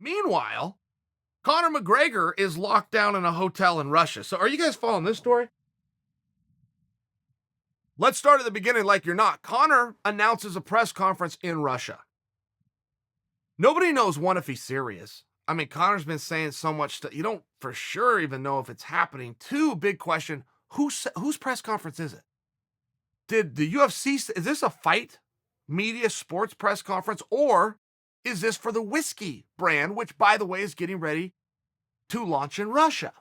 Meanwhile, Conor McGregor is locked down in a hotel in Russia. So are you guys following this story? Let's start at the beginning like you're not. Conor announces a press conference in Russia. Nobody knows, one, if he's serious. I mean, Conor's been saying so much stuff. You don't for sure even know if it's happening. Two, big question, whose press conference is it? Did the UFC, is this a fight media sports press conference, or is this for the whiskey brand, which, by the way, is getting ready to launch in Russia?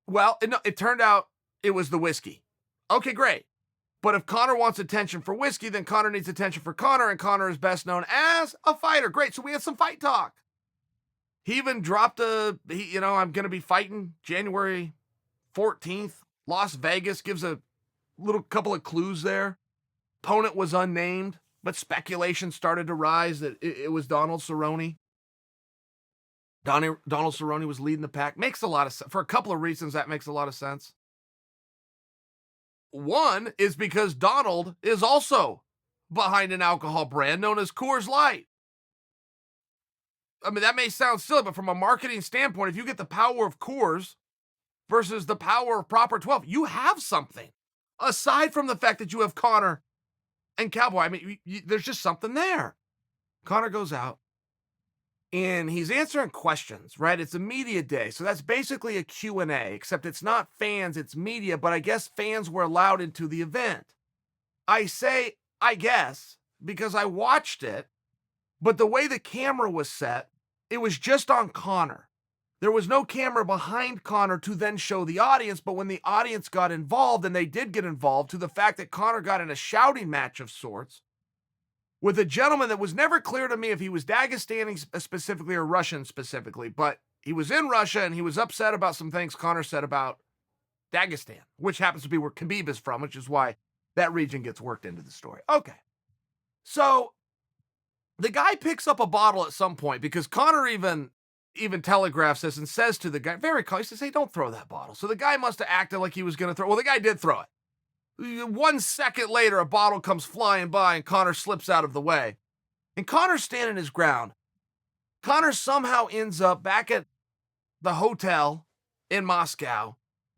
Well, it turned out it was the whiskey. Okay, great. But if Conor wants attention for whiskey, then Conor needs attention for Conor, and Conor is best known as a fighter. Great, so we had some fight talk. He even dropped I'm going to be fighting January 14th, Las Vegas, gives a little couple of clues there. Opponent was unnamed, but speculation started to rise that it was Donald Cerrone. Donald Cerrone was leading the pack. Makes a lot of sense. For a couple of reasons, that makes a lot of sense. One is because Donald is also behind an alcohol brand known as Coors Light. I mean, that may sound silly, but from a marketing standpoint, if you get the power of Coors versus the power of Proper 12, you have something. Aside from the fact that you have Conor and Cowboy, I mean, there's just something there. Conor goes out, and he's answering questions, right? It's a media day, so that's basically a Q&A, except it's not fans, it's media, but I guess fans were allowed into the event. I say, I guess, because I watched it, but the way the camera was set, it was just on Conor. There was no camera behind Conor to then show the audience, but when the audience got involved, and they did get involved, to the fact that Conor got in a shouting match of sorts with a gentleman that was never clear to me if he was Dagestani specifically or Russian specifically, but he was in Russia and he was upset about some things Conor said about Dagestan, which happens to be where Khabib is from, which is why that region gets worked into the story. Okay. So the guy picks up a bottle at some point because Conor even telegraphs this and says to the guy, very calm, he says, hey, don't throw that bottle. So the guy must have acted like he was going to throw. Well, the guy did throw it. 1 second later, a bottle comes flying by and Conor slips out of the way. And Conor's standing his ground. Conor somehow ends up back at the hotel in Moscow,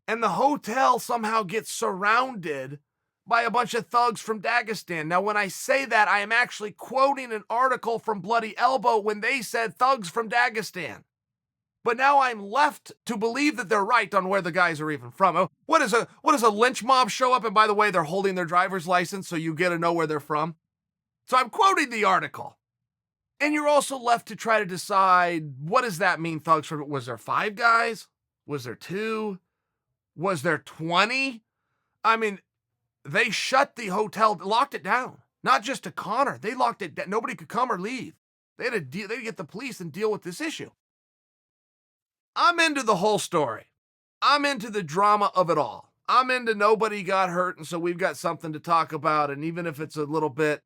and the hotel somehow gets surrounded by a bunch of thugs from Dagestan. Now, when I say that, I am actually quoting an article from Bloody Elbow when they said thugs from Dagestan. But now I'm left to believe that they're right on where the guys are even from. What does a lynch mob show up? And by the way, they're holding their driver's license, so you get to know where they're from. So I'm quoting the article. And you're also left to try to decide, what does that mean, thugs from? Was there 5 guys? Was there 2? Was there 20? I mean, they shut the hotel, locked it down. Not just to Conor. They locked it down. Nobody could come or leave. They had to get the police and deal with this issue. I'm into the whole story. I'm into the drama of it all. I'm into nobody got hurt, and so we've got something to talk about, and even if it's a little bit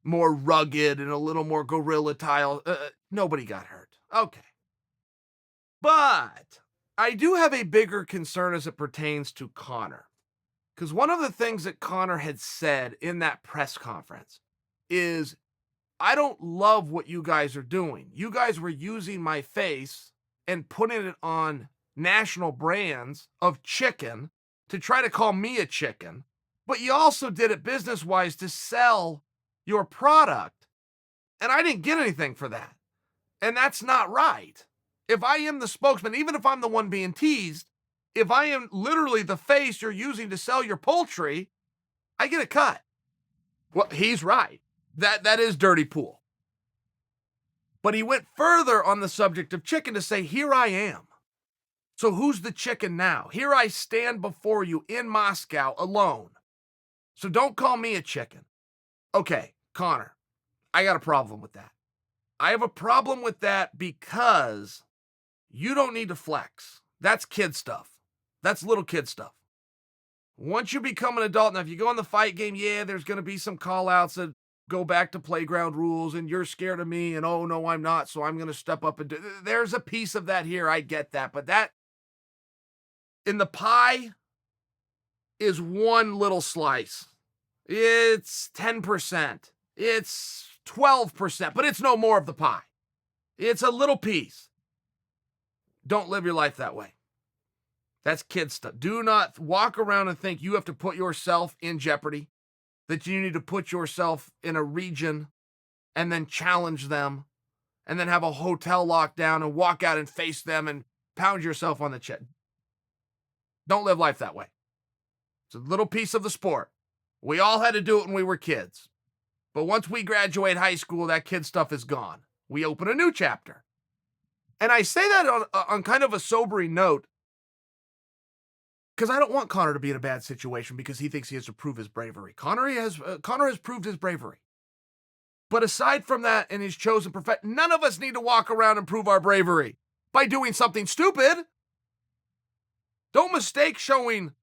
more rugged and a little more guerrilla style, nobody got hurt. Okay. But I do have a bigger concern as it pertains to Conor. Because one of the things that Conor had said in that press conference is, I don't love what you guys are doing. You guys were using my face and putting it on national brands of chicken to try to call me a chicken, but you also did it business-wise to sell your product, and I didn't get anything for that. And that's not right. If I am the spokesman, even if I'm the one being teased, if I am literally the face you're using to sell your poultry, I get a cut. Well, he's right. That is dirty pool. But he went further on the subject of chicken to say, here I am. So who's the chicken now? Here I stand before you in Moscow alone. So don't call me a chicken. Okay, Conor, I got a problem with that. I have a problem with that because you don't need to flex. That's kid stuff. That's little kid stuff. Once you become an adult, now if you go in the fight game, yeah, there's going to be some call-outs that go back to playground rules, and you're scared of me, and oh, no, I'm not, so I'm going to step up and do. There's a piece of that here. I get that. But that, in the pie, is one little slice. It's 10%. It's 12%, but it's no more of the pie. It's a little piece. Don't live your life that way. That's kid stuff. Do not walk around and think you have to put yourself in jeopardy, that you need to put yourself in a region and then challenge them and then have a hotel locked down and walk out and face them and pound yourself on the chest. Don't live life that way. It's a little piece of the sport. We all had to do it when we were kids. But once we graduate high school, that kid stuff is gone. We open a new chapter. And I say that on kind of a sobering note because I don't want Conor to be in a bad situation because he thinks he has to prove his bravery. Conor has proved his bravery. But aside from that and his chosen profession, none of us need to walk around and prove our bravery by doing something stupid. Don't mistake showing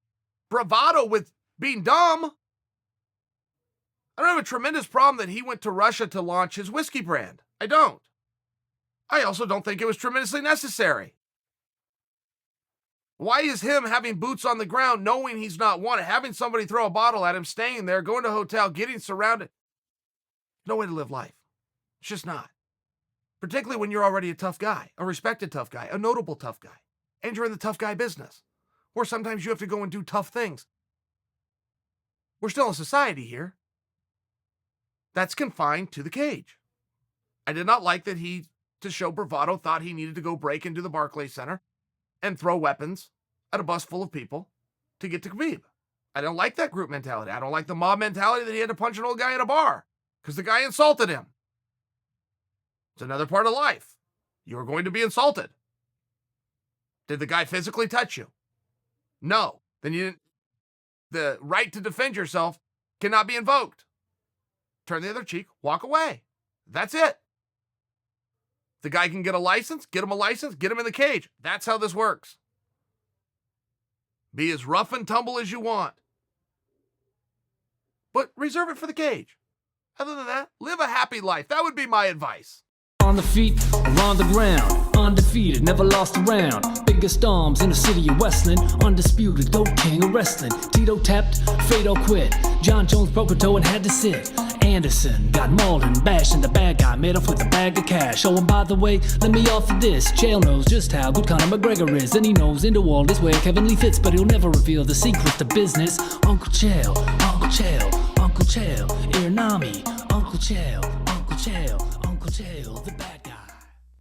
bravado with being dumb. I don't have a tremendous problem that he went to Russia to launch his whiskey brand. I don't. I also don't think it was tremendously necessary. Why is him having boots on the ground, knowing he's not wanted, having somebody throw a bottle at him, staying there, going to a hotel, getting surrounded? No way to live life. It's just not. Particularly when you're already a tough guy, a respected tough guy, a notable tough guy, and you're in the tough guy business, where sometimes you have to go and do tough things. We're still in society here. That's confined to the cage. I did not like that he, to show bravado, thought he needed to go break into the Barclays Center and throw weapons at a bus full of people to get to Khabib. I don't like that group mentality. I don't like the mob mentality that he had to punch an old guy at a bar because the guy insulted him. It's another part of life. You're going to be insulted. Did the guy physically touch you? No. Then you didn't. The right to defend yourself cannot be invoked. Turn the other cheek, walk away. That's it. The guy can get a license, get him a license, get him in the cage. That's how this works. Be as rough and tumble as you want. But reserve it for the cage. Other than that, live a happy life. That would be my advice. On the feet or on the ground, undefeated, never lost a round. Biggest arms in the city of Westland, undisputed, GOAT king of wrestling. Tito tapped, Fado quit. John Jones broke a toe and had to sit. Anderson got mauled and bashed, and the bad guy made off with a bag of cash. Oh, and by the way, let me offer this. Chael knows just how good Conor McGregor is, and he knows into all this where Kevin Lee fits, but he'll never reveal the secrets to business. Uncle Chael, Uncle Chael, Uncle Chael, Iranami, Uncle Chael, Uncle Chael, Uncle Chael, the bad